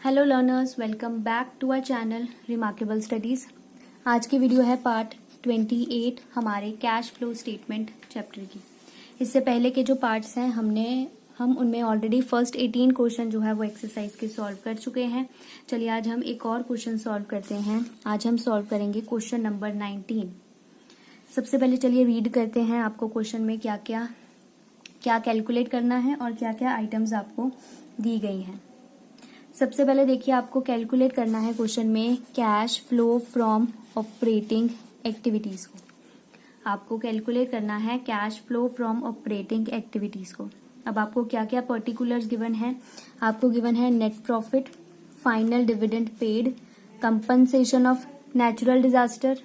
Hello learners, welcome back to our channel remarkable studies. आज की video है part 28 हमारे कैश फ्लो स्टेटमेंट चैप्टर की। इससे पहले के जो पार्ट्स हैं हम उनमें ऑलरेडी फर्स्ट 18 क्वेश्चन जो है वो एक्सरसाइज के सॉल्व कर चुके हैं। चलिए आज हम एक और क्वेश्चन सॉल्व करते हैं। आज हम सॉल्व करेंगे क्वेश्चन नंबर 19। सबसे पहले चलिए रीड करते हैं आपको क्वेश्चन में क्या कैलकुलेट करना है और क्या क्या आइटम्स आपको दी गई हैं। सबसे पहले देखिए, आपको कैलकुलेट करना है क्वेश्चन में cash flow from operating activities को। आपको कैलकुलेट करना है cash flow from operating activities को। अब आपको क्या क्या पर्टिकुलर्स गिवन है। आपको गिवन है net profit, final dividend paid, compensation of natural disaster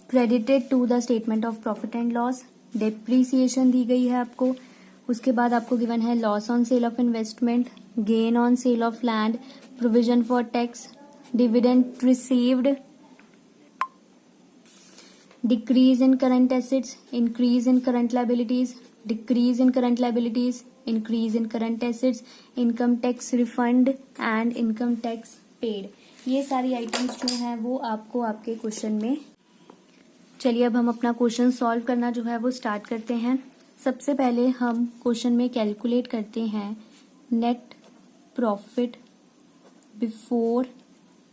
credited to the statement of profit and loss, depreciation दी गई है आपको। उसके बाद आपको गिवन है loss on sale of investment, gain on sale of land, provision for tax, dividend received, decrease in current assets, increase in current liabilities, decrease in current liabilities, increase in current assets, income tax refund and income tax paid। ये सारी items जो हैं वो आपको आपके question में। चलिए अब हम अपना क्वेश्चन सॉल्व करना जो है वो स्टार्ट करते हैं। सबसे पहले हम क्वेश्चन में कैलकुलेट करते हैं net profit before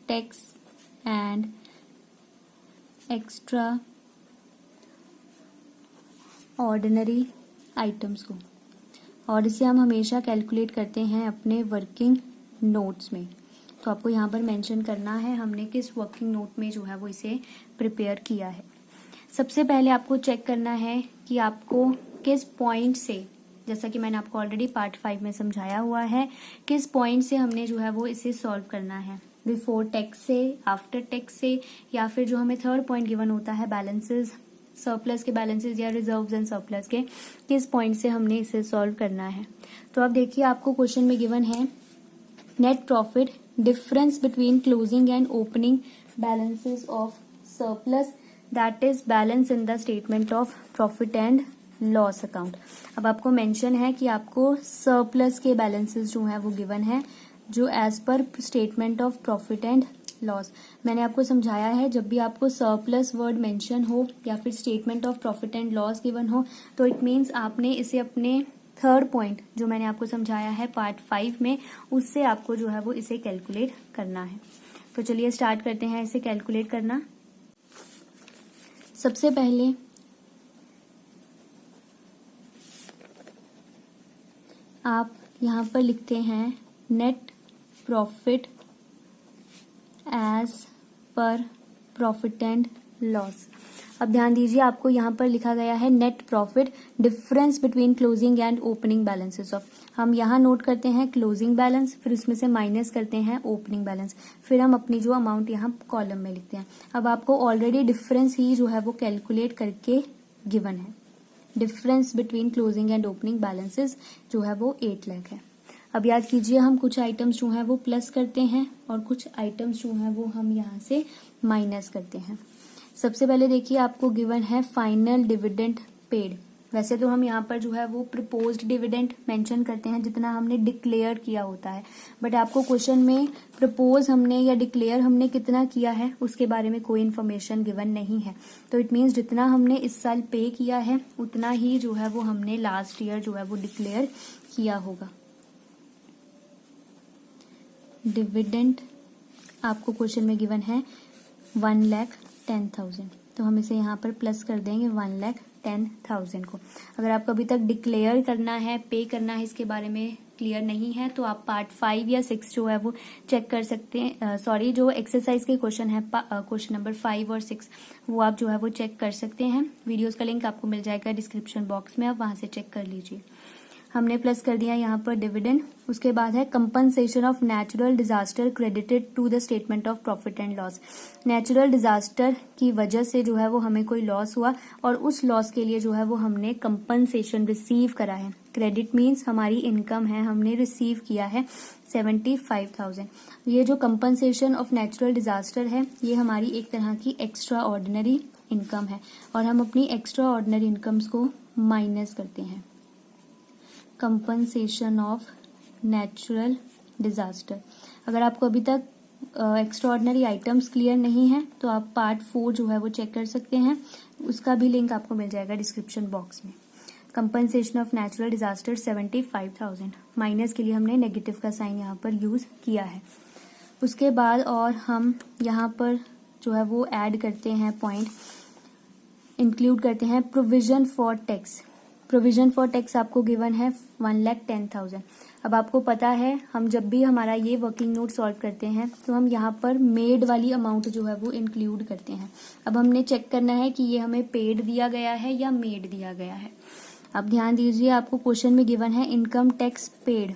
tax and extra ordinary items को, और इसे हम हमेशा कैलकुलेट करते हैं अपने वर्किंग नोट्स में। तो आपको यहाँ पर मेंशन करना है हमने किस वर्किंग नोट में जो है वो इसे प्रिपेयर किया है। सबसे पहले आपको चेक करना है कि आपको किस पॉइंट से, जैसा कि मैंने आपको ऑलरेडी पार्ट 5 में समझाया हुआ है, किस पॉइंट से हमने जो है वो इसे सॉल्व करना है। बिफोर टैक्स से, आफ्टर टैक्स से, या फिर जो हमें थर्ड पॉइंट गिवन होता है बैलेंसेस, सरप्लस के बैलेंसेस या रिजर्व्स एंड सरप्लस के, किस पॉइंट से हमने इसे सॉल्व करना है। तो अब देखिए, आपको क्वेश्चन में गिवन है net profit difference between closing and opening balances of surplus that is balance in the statement of profit and loss account. अब आपको मेंशन है कि आपको सरप्लस के बैलेंसेस जो है वो गिवन है, जो as per statement of profit and loss. मैंने आपको समझाया है जब भी आपको सरप्लस वर्ड मेंशन हो या फिर statement of profit and loss given हो तो इट मीन्स आपने इसे अपने थर्ड पॉइंट जो मैंने आपको समझाया है पार्ट 5 में, उससे आपको जो है वो इसे कैलकुलेट करना है। तो चलिए स्टार्ट करते हैं इसे कैलकुलेट करना। सबसे पहले आप यहाँ पर लिखते हैं net profit as per profit and loss. अब ध्यान दीजिए, आपको यहाँ पर लिखा गया है net profit difference between closing and opening balances of. हम यहाँ नोट करते हैं क्लोजिंग बैलेंस, फिर उसमें से माइनस करते हैं ओपनिंग बैलेंस, फिर हम अपनी जो अमाउंट यहाँ कॉलम में लिखते हैं। अब आपको ऑलरेडी डिफरेंस ही जो है वो कैलकुलेट करके गिवन है। Difference between closing and opening balances जो है वो 8 लाख है। अब याद कीजिए, हम कुछ आइटम्स जो है वो प्लस करते हैं और कुछ आइटम्स जो है वो हम यहाँ से माइनस करते हैं। सबसे पहले देखिए, आपको गिवन है फाइनल डिविडेंड पेड। वैसे तो हम यहाँ पर जो है वो प्रपोज्ड डिविडेंड मेंशन करते हैं जितना हमने डिक्लेयर किया होता है, बट आपको क्वेश्चन में प्रपोज हमने या डिक्लेयर हमने कितना किया है उसके बारे में कोई इन्फॉर्मेशन गिवन नहीं है। तो इट मीन्स जितना हमने इस साल पे किया है उतना ही जो है वो हमने लास्ट ईयर जो है वो डिक्लेयर किया होगा। डिविडेंड आपको क्वेश्चन में गिवन है 1,10,000, तो हम इसे यहाँ पर प्लस कर देंगे 1,10,000 को। अगर आपको अभी तक डिक्लेयर करना है, पे करना है, इसके बारे में क्लियर नहीं है तो आप पार्ट 5 या 6 जो है वो चेक कर सकते हैं। जो एक्सरसाइज के क्वेश्चन है क्वेश्चन नंबर 5 और 6 वो आप जो है वो चेक कर सकते हैं। वीडियोस का लिंक आपको मिल जाएगा डिस्क्रिप्शन बॉक्स में, आप वहां से चेक कर लीजिए। हमने प्लस कर दिया यहाँ पर डिविडेंड। उसके बाद है compensation of natural disaster credited to the statement of profit and loss. Natural disaster की वजह से जो है वो हमें कोई लॉस हुआ और उस लॉस के लिए जो है वो हमने कंपनसेशन रिसीव करा है। क्रेडिट मीन्स हमारी इनकम है, हमने रिसीव किया है 75,000। ये जो कंपनसेशन ऑफ नेचुरल डिजास्टर है ये हमारी एक तरह की एक्स्ट्रा ऑर्डिनरी इनकम है और हम अपनी एक्स्ट्रा ऑर्डिनरी इनकम्स को माइनस करते हैं। Compensation of natural disaster. अगर आपको अभी तक एक्स्ट्राऑर्डिनरी आइटम्स क्लियर नहीं है तो आप पार्ट 4 जो है वो चेक कर सकते हैं, उसका भी लिंक आपको मिल जाएगा डिस्क्रिप्शन बॉक्स में। Compensation of natural disaster 75,000, minus के लिए हमने नेगेटिव का साइन यहाँ पर यूज किया है। उसके बाद और हम यहाँ पर जो है वो ऐड करते हैं पॉइंट, इंक्लूड करते हैं provision for tax. Provision for tax आपको गिवन है 1,10,000। अब आपको पता है हम जब भी हमारा ये वर्किंग नोट सॉल्व करते हैं तो हम यहाँ पर मेड वाली अमाउंट जो है वो इंक्लूड करते हैं। अब हमने चेक करना है कि ये हमें पेड दिया गया है या मेड दिया गया है। अब ध्यान दीजिए, आपको क्वेश्चन में गिवन है इनकम टैक्स पेड,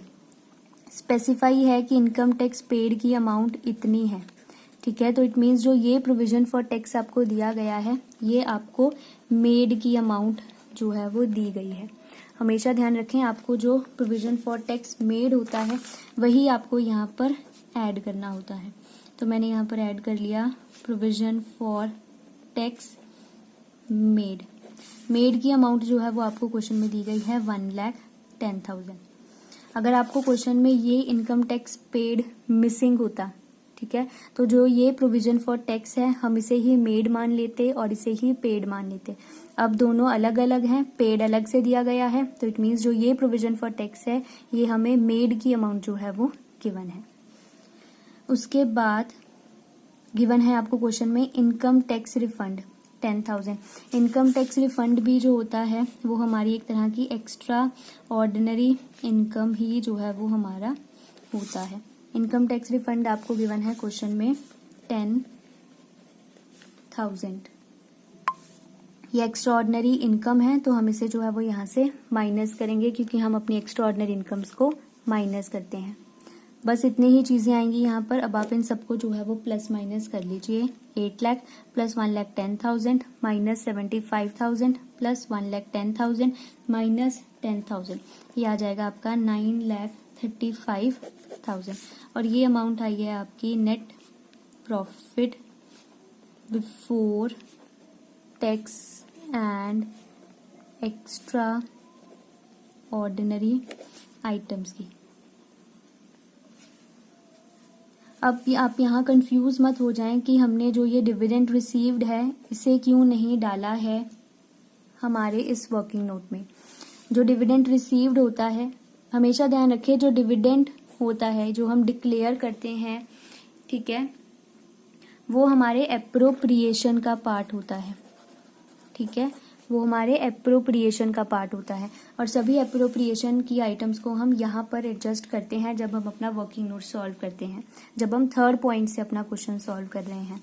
स्पेसिफाई है कि इनकम टैक्स पेड की अमाउंट इतनी है, ठीक है। तो इट मीन्स जो ये प्रोविजन फॉर टैक्स आपको दिया गया है ये आपको मेड की अमाउंट जो है वो दी गई है। हमेशा ध्यान रखें, आपको जो प्रोविजन फॉर टैक्स मेड होता है वही आपको यहाँ पर ऐड करना होता है। तो मैंने यहाँ पर ऐड कर लिया provision for tax made. Made की अमाउंट जो है वो आपको क्वेश्चन में दी गई है 1,10,000। अगर आपको क्वेश्चन में ये इनकम टैक्स पेड मिसिंग होता, ठीक है, तो जो ये प्रोविजन फॉर टैक्स है हम इसे ही मेड मान लेते और इसे ही पेड मान लेते। अब दोनों अलग अलग हैं, पेड अलग से दिया गया है, तो इट मीन्स जो ये प्रोविजन फॉर टैक्स है ये हमें मेड की अमाउंट जो है वो गिवन है। उसके बाद गिवन है आपको क्वेश्चन में income tax refund 10,000। Income tax refund भी जो होता है वो हमारी एक तरह की एक्स्ट्रा ऑर्डिनरी इनकम ही जो है वो हमारा होता है। इनकम टैक्स रिफंड आपको गिवन है क्वेश्चन में 10,000। ये एक्स्ट्रा ऑर्डिनरी इनकम है तो हम इसे जो है वो यहाँ से माइनस करेंगे, क्योंकि हम अपनी एक्स्ट्रा ऑर्डिनरी इनकम्स को माइनस करते हैं। बस इतनी ही चीजें आएंगी यहाँ पर। अब आप इन सबको जो है वो प्लस माइनस कर लीजिए। 8 lakh plus 1,10,000 minus 75,000 plus 1,10,000 minus 10,000, ये आ जाएगा आपका 9,35,000। और ये अमाउंट आई है आपकी net profit before tax and extra ordinary items की। अब आप यहाँ कंफ्यूज मत हो जाएं कि हमने जो ये डिविडेंड रिसीव्ड है इसे क्यों नहीं डाला है हमारे इस वर्किंग नोट में। जो डिविडेंड रिसीव्ड होता है, हमेशा ध्यान रखें, जो डिविडेंड होता है जो हम डिक्लेयर करते हैं, ठीक है, वो हमारे एप्रोप्रिएशन का पार्ट होता है, ठीक है, वो हमारे एप्रोप्रिएशन का पार्ट होता है। और सभी एप्रोप्रिएशन की आइटम्स को हम यहाँ पर एडजस्ट करते हैं जब हम अपना वर्किंग नोट सॉल्व करते हैं, जब हम थर्ड पॉइंट से अपना क्वेश्चन सॉल्व कर रहे हैं,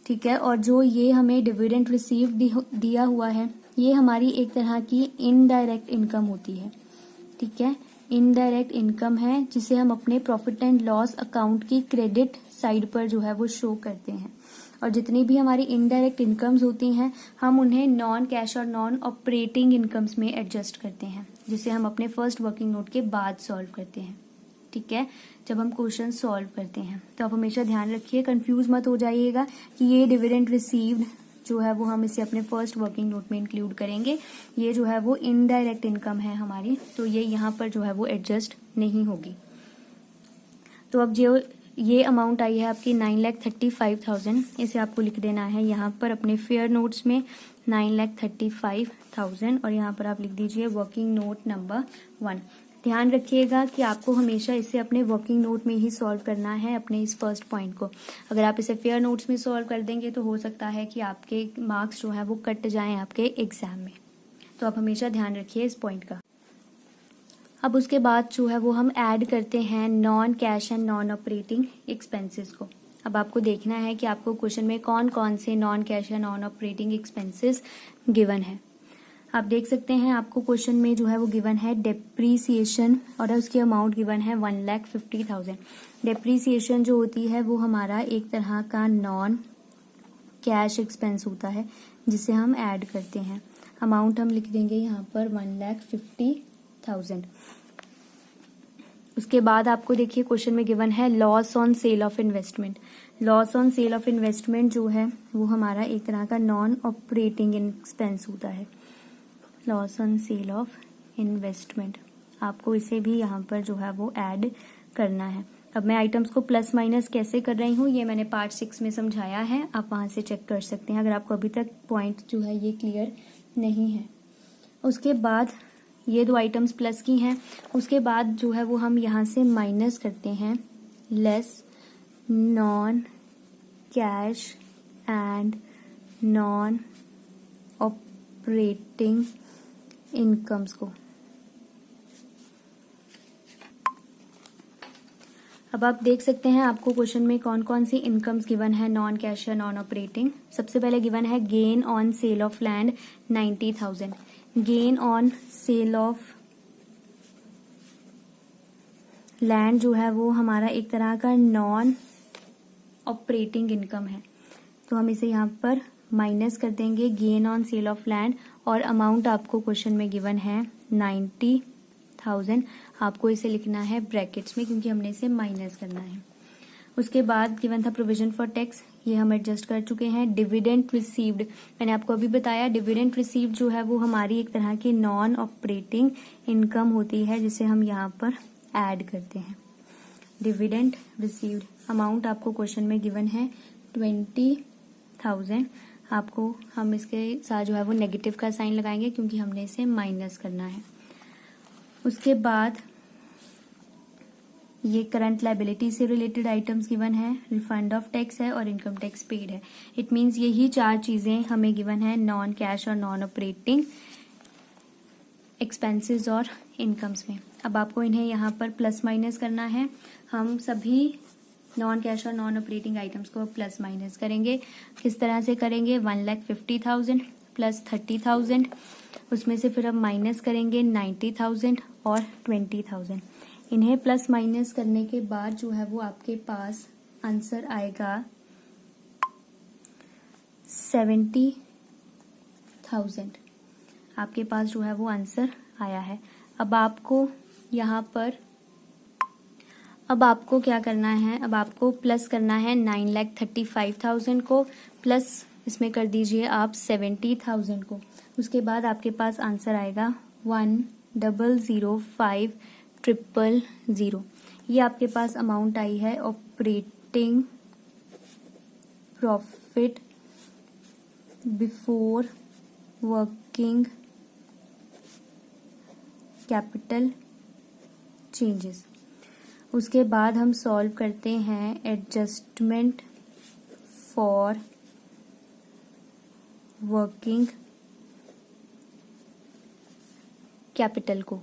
ठीक है। और जो ये हमें डिविडेंड रिसीव दिया हुआ है ये हमारी एक तरह की इनडायरेक्ट इनकम होती है, ठीक है, इनडायरेक्ट इनकम है जिसे हम अपने प्रॉफिट एंड लॉस अकाउंट की क्रेडिट साइड पर जो है वो शो करते हैं। और जितनी भी हमारी इनडायरेक्ट इनकम्स होती हैं हम उन्हें नॉन कैश और नॉन ऑपरेटिंग इनकम्स में एडजस्ट करते हैं, जिसे हम अपने फर्स्ट वर्किंग नोट के बाद सॉल्व करते हैं, ठीक है, जब हम क्वेश्चन सॉल्व करते हैं। तो आप हमेशा ध्यान रखिए, कंफ्यूज मत हो जाइएगा कि ये डिविडेंड रिसीव्ड जो है वो हम इसे अपने फर्स्ट वर्किंग नोट में इंक्लूड करेंगे, ये जो है वो इनडायरेक्ट इनकम है हमारी, तो ये यहाँ पर जो है वो एडजस्ट नहीं होगी। तो अब जो ये अमाउंट आई है आपकी 9,35,000, इसे आपको लिख देना है यहाँ पर अपने फेयर नोट्स में 9,35,000 और यहाँ पर आप लिख दीजिए वर्किंग नोट नंबर 1। ध्यान रखिएगा कि आपको हमेशा इसे अपने वर्किंग नोट में ही सॉल्व करना है, अपने इस फर्स्ट पॉइंट को। अगर आप इसे फेयर नोट्स में सॉल्व कर देंगे तो हो सकता है कि आपके मार्क्स जो है वो कट जाएं आपके एग्जाम में, तो आप हमेशा ध्यान रखिए इस पॉइंट का। अब उसके बाद जो है वो हम ऐड करते हैं non cash and non operating expenses को। अब आपको देखना है कि आपको क्वेश्चन में कौन कौन से non cash and non operating expenses given है। आप देख सकते हैं आपको क्वेश्चन में जो है वो गिवन है डेप्रीसिएशन और उसकी अमाउंट गिवन है 1,50,000। डेप्रीसिएशन जो होती है वो हमारा एक तरह का नॉन कैश एक्सपेंस होता है जिसे हम ऐड करते हैं। अमाउंट हम लिख देंगे यहाँ पर 1,50,000। उसके बाद आपको देखिए क्वेश्चन में गिवन है loss on sale of investment. Loss on sale of investment जो है वो हमारा एक तरह का नॉन ऑपरेटिंग एक्सपेंस होता है। Loss on sale of investment आपको इसे भी यहाँ पर जो है वो ऐड करना है। अब मैं आइटम्स को प्लस माइनस कैसे कर रही हूँ ये मैंने पार्ट 6 में समझाया है, आप वहाँ से चेक कर सकते हैं अगर आपको अभी तक पॉइंट जो है ये क्लियर नहीं है। उसके बाद ये 2 आइटम्स प्लस की हैं, उसके बाद जो है वो हम यहाँ से माइनस करते हैं less non cash and non operating incomes को। अब आप देख सकते हैं आपको क्वेश्चन में कौन कौन सी इनकम्स गिवन है नॉन कैश या नॉन ऑपरेटिंग। सबसे पहले गिवन है gain on sale of land 90,000। Gain on sale of land जो है वो हमारा एक तरह का नॉन ऑपरेटिंग इनकम है, तो हम इसे यहाँ पर माइनस कर देंगे gain on sale of land, और अमाउंट आपको क्वेश्चन में गिवन है 90,000। आपको इसे लिखना है ब्रैकेट्स में क्योंकि हमने इसे माइनस करना है। उसके बाद गिवन था प्रोविजन फॉर टैक्स, ये हम एडजस्ट कर चुके हैं। डिविडेंड रिसीव्ड, मैंने आपको अभी बताया डिविडेंड रिसीव्ड जो है वो हमारी एक तरह की नॉन ऑपरेटिंग इनकम होती है जिसे हम यहाँ पर ऐड करते हैं। डिविडेंड रिसीव्ड अमाउंट आपको क्वेश्चन में गिवन है 20,000। आपको हम इसके साथ जो है वो नेगेटिव का साइन लगाएंगे क्योंकि हमने इसे माइनस करना है। उसके बाद ये करंट लायबिलिटी से रिलेटेड आइटम्स गिवन है, रिफंड ऑफ टैक्स है और इनकम टैक्स पेड है। इट मींस यही 4 चीजें हमें गिवन है नॉन कैश और नॉन ऑपरेटिंग एक्सपेंसेस और इनकम्स में। अब आपको इन्हें यहाँ पर प्लस माइनस करना है। हम सभी नॉन कैश और नॉन ऑपरेटिंग आइटम्स को प्लस माइनस करेंगे। किस तरह से करेंगे, 1,50,000 प्लस 30,000, उसमें से फिर हम माइनस करेंगे 90,000 और 20,000। इन्हें प्लस माइनस करने के बाद जो है वो आपके पास आंसर आएगा 70,000। आपके पास जो है वो आंसर आया है। अब आपको यहाँ पर क्या करना है, अब आपको प्लस करना है 9,35,000 को, प्लस इसमें कर दीजिए आप 70,000 को। उसके बाद आपके पास आंसर आएगा 1,005,000। ये आपके पास अमाउंट आई है operating profit before working capital changes. उसके बाद हम सॉल्व करते हैं एडजस्टमेंट फॉर वर्किंग कैपिटल को।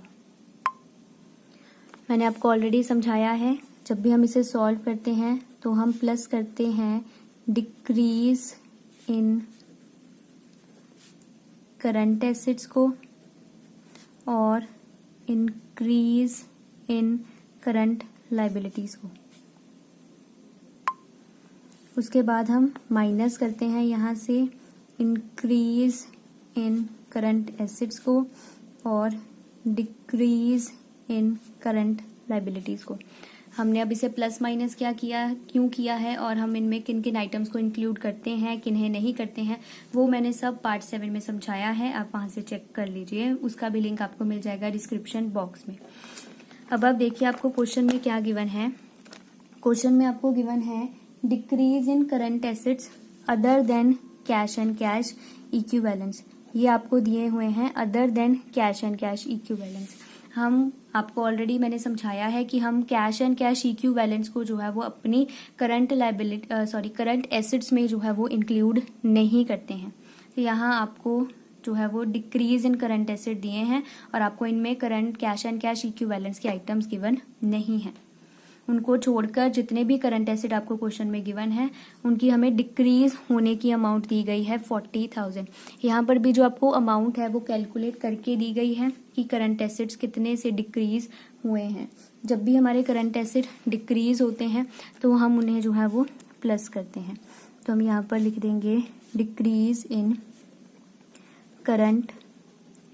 मैंने आपको ऑलरेडी समझाया है, जब भी हम इसे सॉल्व करते हैं तो हम प्लस करते हैं डिक्रीज इन करंट एसेट्स को और इंक्रीज इन करंट लायबिलिटीज को। उसके बाद हम माइनस करते हैं यहाँ से इंक्रीज इन करंट एसेट्स को और डिक्रीज इन करंट लायबिलिटीज को। हमने अब इसे प्लस माइनस क्यों किया है और हम इनमें किन किन आइटम्स को इंक्लूड करते हैं किन्हें नहीं करते हैं वो मैंने सब पार्ट 7 में समझाया है, आप वहां से चेक कर लीजिए, उसका भी लिंक आपको मिल जाएगा डिस्क्रिप्शन बॉक्स में। अब आप देखिए आपको क्वेश्चन में क्या गिवन है। क्वेश्चन में आपको गिवन है decrease in current assets other than cash and cash equivalence. ये आपको दिए हुए हैं other than cash and cash equivalence. हम आपको ऑलरेडी मैंने समझाया है कि हम कैश एंड कैश इक्विवेलेंस को जो है वो अपनी करंट एसेट्स में जो है वो इंक्लूड नहीं करते हैं। तो यहाँ आपको जो है वो डिक्रीज इन करंट एसेट दिए हैं और आपको इनमें current cash and cash equivalence के आइटम्स गिवन नहीं है। उनको छोड़कर जितने भी करंट एसेट आपको क्वेश्चन में गिवन है उनकी हमें डिक्रीज होने की अमाउंट दी गई है 40,000। यहाँ पर भी जो आपको अमाउंट है वो कैलकुलेट करके दी गई है कि करंट एसेट्स कितने से डिक्रीज हुए हैं। जब भी हमारे करंट एसेट डिक्रीज होते हैं तो हम उन्हें जो है वो प्लस करते हैं। तो हम यहाँ पर लिख देंगे डिक्रीज इन करंट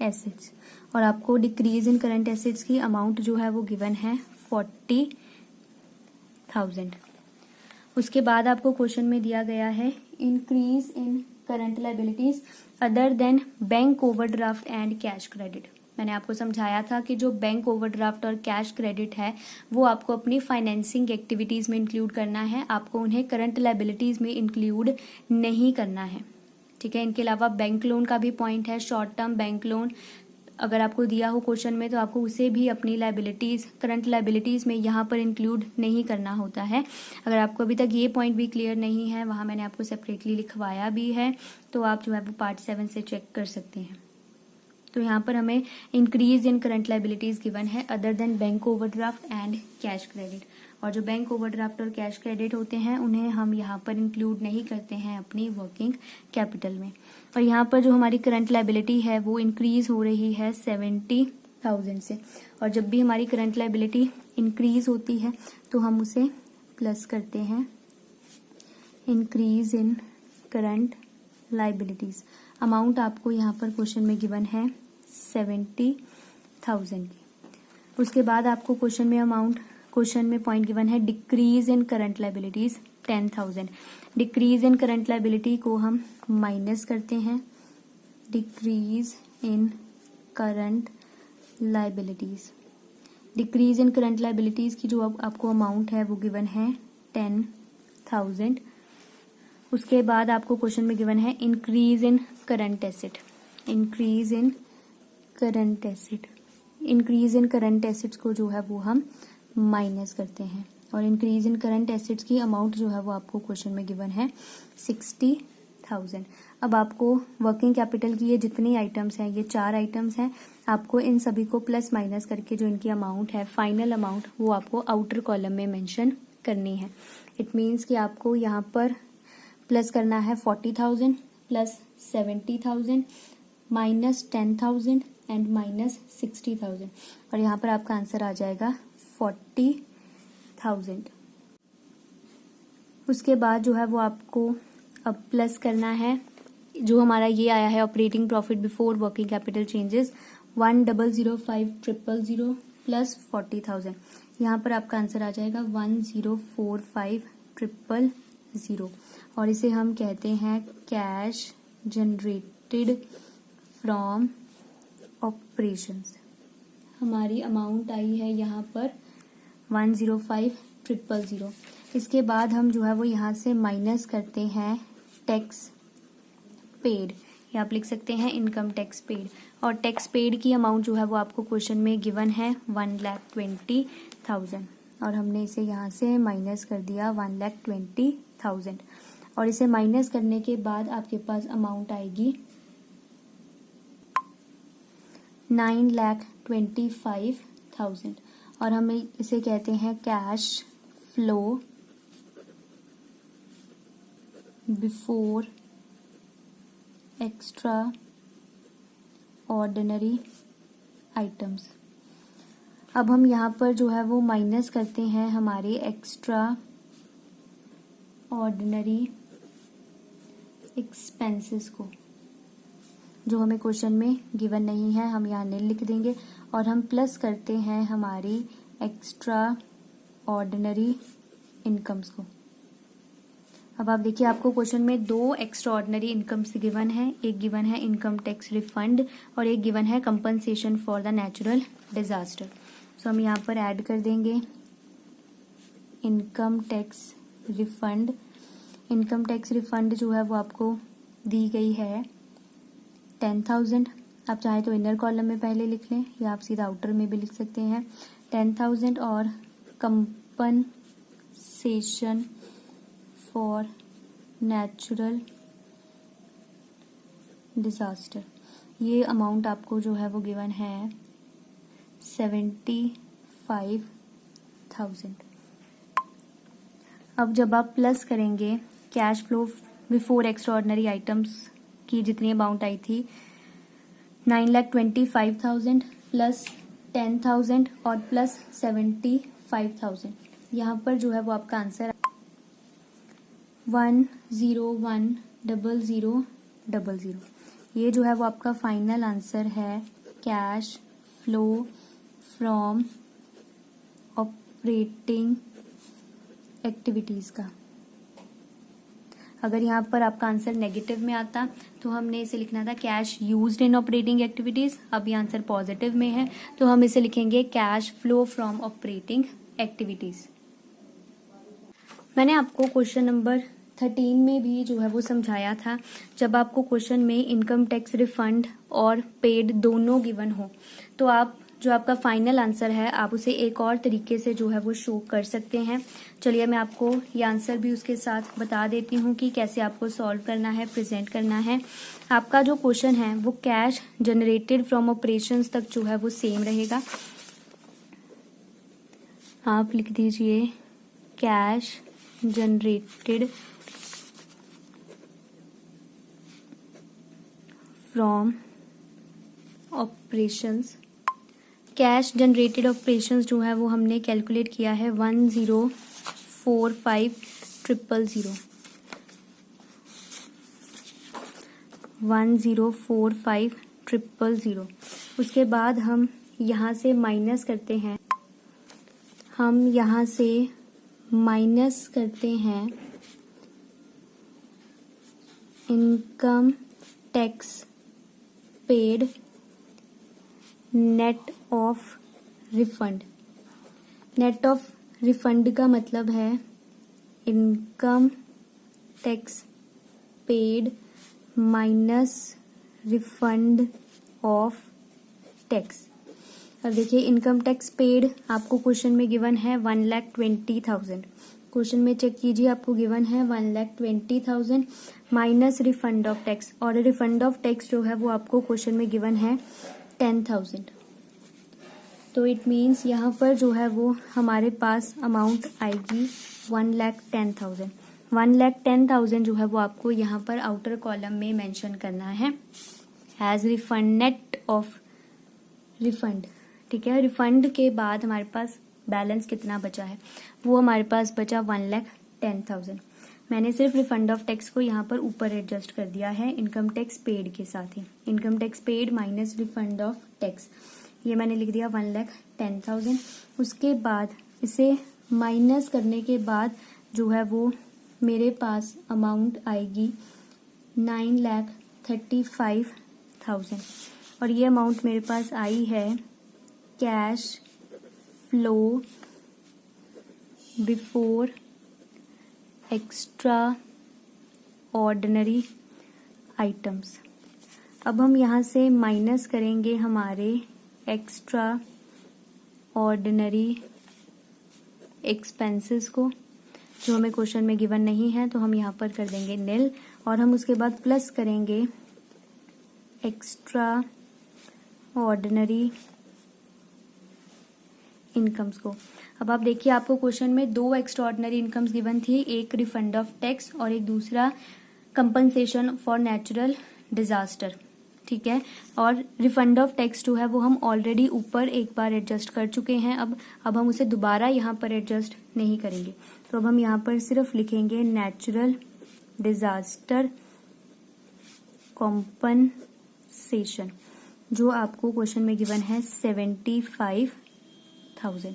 एसेट्स और आपको डिक्रीज इन करंट एसेट्स की अमाउंट जो है वो गिवन है 40,000। उसके बाद आपको क्वेश्चन में दिया गया है increase in current liabilities other than bank overdraft and cash credit. मैंने आपको समझाया था कि जो बैंक ओवरड्राफ्ट और कैश क्रेडिट है वो आपको अपनी फाइनेंसिंग एक्टिविटीज़ में इंक्लूड करना है, आपको उन्हें करंट लायबिलिटीज़ में इंक्लूड नहीं करना है। ठीक है, इनके अलावा बैंक लोन का भी पॉइंट है। शॉर्ट टर्म बैंक लोन अगर आपको दिया हो क्वेश्चन में तो आपको उसे भी अपनी लायबिलिटीज़, करंट लायबिलिटीज़ में यहाँ पर इंक्लूड नहीं करना होता है। अगर आपको अभी तक ये पॉइंट भी क्लियर नहीं है, वहाँ मैंने आपको सेपरेटली लिखवाया भी है, तो आप जो है वो पार्ट 7 से चेक कर सकते हैं। तो यहाँ पर हमें increase in current liabilities given है other than bank overdraft and cash credit. और जो बैंक ओवरड्राफ्ट और कैश क्रेडिट होते हैं उन्हें हम यहाँ पर इंक्लूड नहीं करते हैं अपनी वर्किंग कैपिटल में। और यहाँ पर जो हमारी करंट लायबिलिटी है वो इंक्रीज हो रही है 70,000 से। और जब भी हमारी करंट लायबिलिटी इंक्रीज होती है तो हम उसे प्लस करते हैं increase in current liabilities. Amount आपको यहाँ पर क्वेश्चन में गिवन है 70,000 की। उसके बाद आपको क्वेश्चन में पॉइंट गिवन है decrease in current liabilities 10,000। Decrease in current liability को हम माइनस करते हैं, decrease in current liabilities. Decrease in current liabilities की जो आपको अमाउंट है वो गिवन है 10,000। उसके बाद आपको क्वेश्चन में गिवन है increase in current asset. Increase in current asset, increase in current assets को जो है वो हम माइनस करते हैं। और इंक्रीज इन करंट एसेट्स की अमाउंट जो है वो आपको क्वेश्चन में गिवन है 60,000। अब आपको वर्किंग कैपिटल की ये जितनी आइटम्स हैं, ये 4 आइटम्स हैं, आपको इन सभी को प्लस माइनस करके जो इनकी अमाउंट है, फाइनल अमाउंट, वो आपको आउटर कॉलम में मेंशन करनी है। इट मीन्स कि आपको यहाँ पर प्लस करना है 40,000 प्लस 70,000 माइनस 10,000 एंड माइनस 60,000। और यहाँ पर आपका आंसर आ जाएगा 40,000। उसके बाद जो है वो आपको अब प्लस करना है जो हमारा ये आया है operating profit before working capital changes 1,005,000 plus 40,000। यहाँ पर आपका आंसर आ जाएगा 1,045,000। और इसे हम कहते हैं कैश जनरेटेड फ्रॉम ऑपरेशंस। हमारी अमाउंट आई है यहाँ पर 1,005,000। इसके बाद हम जो है वो यहाँ से माइनस करते हैं टैक्स पेड, या आप लिख सकते हैं इनकम टैक्स पेड। और टैक्स पेड की अमाउंट जो है वो आपको क्वेश्चन में गिवन है 1,20,000। और हमने इसे यहाँ से माइनस कर दिया 1,20,000। और इसे माइनस करने के बाद आपके पास अमाउंट आएगी 9,25,000। और हम इसे कहते हैं cash flow before extra ordinary items. अब हम यहाँ पर जो है वो माइनस करते हैं हमारे एक्स्ट्रा ऑर्डिनरी एक्सपेंसेस को, जो हमें क्वेश्चन में गिवन नहीं है, हम यहाँ नील लिख देंगे। और हम प्लस करते हैं हमारी एक्स्ट्रा ऑर्डिनरी इनकम्स को। अब आप देखिए आपको क्वेश्चन में 2 एक्स्ट्रा ऑर्डिनरी इनकम्स गिवन है। एक गिवन है इनकम टैक्स रिफंड और एक गिवन है compensation for the natural disaster. So हम यहाँ पर ऐड कर देंगे income tax refund. Income tax refund जो है वो आपको दी गई है 10,000। आप चाहे तो इनर कॉलम में पहले लिख लें या आप सीधा आउटर में भी लिख सकते हैं 10,000। और कंपनसेशन फॉर नेचुरल डिजास्टर, ये अमाउंट आपको जो है वो गिवन है 75,000। अब जब आप प्लस करेंगे cash flow before extra ordinary items की जितनी अमाउंट आई थी 9,25,000 प्लस 10,000 और प्लस 75,000, यहाँ पर जो है वो आपका आंसर 101,000,000। ये जो है वो आपका फाइनल आंसर है cash flow from operating activities का। अगर यहाँ पर आपका आंसर नेगेटिव में आता तो हमने इसे लिखना था cash used in operating activities. अब ये आंसर पॉजिटिव में है तो हम इसे लिखेंगे cash flow from operating activities. मैंने आपको क्वेश्चन नंबर 13 में भी जो है वो समझाया था, जब आपको क्वेश्चन में इनकम टैक्स रिफंड और पेड दोनों गिवन हो तो आप जो आपका फाइनल आंसर है आप उसे एक और तरीके से जो है वो शो कर सकते हैं। चलिए मैं आपको ये आंसर भी उसके साथ बता देती हूँ कि कैसे आपको सॉल्व करना है, प्रेजेंट करना है। आपका जो क्वेश्चन है वो कैश जनरेटेड फ्रॉम ऑपरेशंस तक जो है वो सेम रहेगा। आप लिख दीजिए cash generated from operations. Cash generated operations जो है वो हमने कैलकुलेट किया है 1045,000 1045,000। उसके बाद हम यहाँ से माइनस करते हैं, income tax paid net of refund. Net of refund का मतलब है income tax paid minus refund of tax. अब देखिए इनकम टैक्स पेड आपको क्वेश्चन में गिवन है 1,20,000। क्वेश्चन में चेक कीजिए आपको गिवन है 1,20,000 माइनस रिफंड ऑफ टैक्स, और रिफंड ऑफ टैक्स जो है वो आपको क्वेश्चन में गिवन है 10,000। तो इट मीन्स यहाँ पर जो है वो हमारे पास अमाउंट आएगी 1,10,000। 1,10,000 जो है वो आपको यहाँ पर आउटर कॉलम में मेंशन करना है as refund, net of refund. ठीक है, रिफंड के बाद हमारे पास बैलेंस कितना बचा है, वो हमारे पास बचा 1,10,000। मैंने सिर्फ रिफंड ऑफ टैक्स को यहाँ पर ऊपर एडजस्ट कर दिया है इनकम टैक्स पेड के साथ ही। Income tax paid minus refund of tax, ये मैंने लिख दिया 1,10,000। उसके बाद इसे माइनस करने के बाद जो है वो मेरे पास अमाउंट आएगी 9,35,000, और ये अमाउंट मेरे पास आई है cash flow before extra ordinary items. अब हम यहाँ से माइनस करेंगे हमारे एक्स्ट्रा ऑर्डिनरी एक्सपेंसेस को, जो हमें क्वेश्चन में गिवन नहीं है, तो हम यहाँ पर कर देंगे नील, और हम उसके बाद प्लस करेंगे एक्स्ट्रा ऑर्डिनरी इनकम्स को। अब आप देखिए आपको क्वेश्चन में 2 एक्स्ट्रा ऑर्डिनरी इनकम्स गिवन थी, एक रिफंड ऑफ टैक्स और एक दूसरा कंपनसेशन फॉर नेचुरल डिजास्टर। ठीक है, और रिफंड ऑफ टैक्स जो है वो हम ऑलरेडी ऊपर एक बार एडजस्ट कर चुके हैं। अब हम उसे दोबारा यहाँ पर एडजस्ट नहीं करेंगे, तो अब हम यहाँ पर सिर्फ लिखेंगे नेचुरल डिजास्टर कॉम्पनसेशन, जो आपको क्वेश्चन में गिवन है 75,000।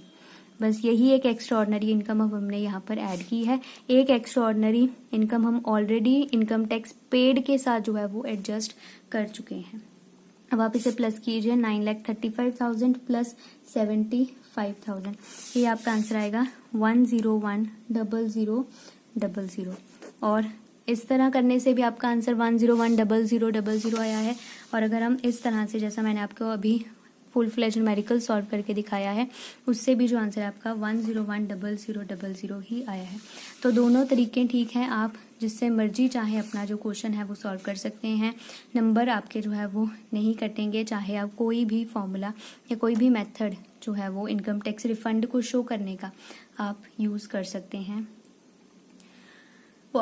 बस यही एक एक्स्ट्रा ऑर्डिनरी इनकम अब हमने यहाँ पर ऐड की है। एक एक्स्ट्रा ऑर्डिनरी इनकम हम ऑलरेडी इनकम टैक्स पेड के साथ जो है वो एडजस्ट कर चुके हैं। अब आप इसे प्लस कीजिए 9,35,000 प्लस 75,000, ये आपका आंसर आएगा 101,000,000। और इस तरह करने से भी आपका आंसर 101,000,000 आया है। और अगर हम इस तरह से, जैसा मैंने आपको अभी फुल फ्लेज न्यूमेरिकल सॉल्व करके दिखाया है, उससे भी जो आंसर है आपका 101,000,000 ही आया है। तो दोनों तरीके ठीक हैं, आप जिससे मर्जी चाहे अपना जो क्वेश्चन है वो सॉल्व कर सकते हैं। नंबर आपके जो है वो नहीं कटेंगे, चाहे आप कोई भी फॉर्मूला या कोई भी मेथड जो है वो इनकम टैक्स रिफंड को शो करने का आप यूज़ कर सकते हैं। तो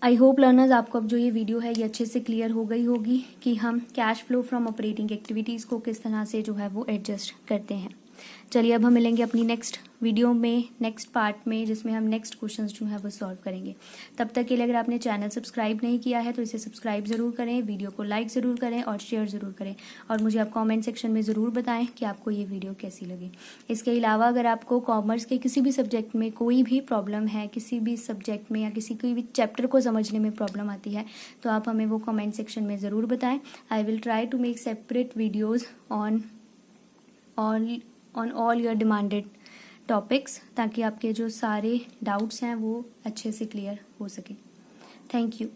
आई होप लर्नर्स, आपको अब जो ये वीडियो है ये अच्छे से क्लियर हो गई होगी कि हम cash flow from operating activities को किस तरह से जो है वो एडजस्ट करते हैं। चलिए अब हम मिलेंगे अपनी नेक्स्ट वीडियो में, नेक्स्ट पार्ट में, जिसमें हम नेक्स्ट क्वेश्चंस जो है वो सॉल्व करेंगे। तब तक के लिए अगर आपने चैनल सब्सक्राइब नहीं किया है तो इसे सब्सक्राइब ज़रूर करें, वीडियो को लाइक ज़रूर करें और शेयर ज़रूर करें, और मुझे आप कमेंट सेक्शन में ज़रूर बताएं कि आपको ये वीडियो कैसी लगी। इसके अलावा अगर आपको कॉमर्स के किसी भी सब्जेक्ट में कोई भी प्रॉब्लम है, किसी भी सब्जेक्ट में या किसी कोई भी चैप्टर को समझने में प्रॉब्लम आती है, तो आप हमें वो कमेंट सेक्शन में ज़रूर बताएं। I will try to make separate videos on all your demanded topics, ताकि आपके जो सारे डाउट्स हैं वो अच्छे से क्लियर हो सके। Thank you.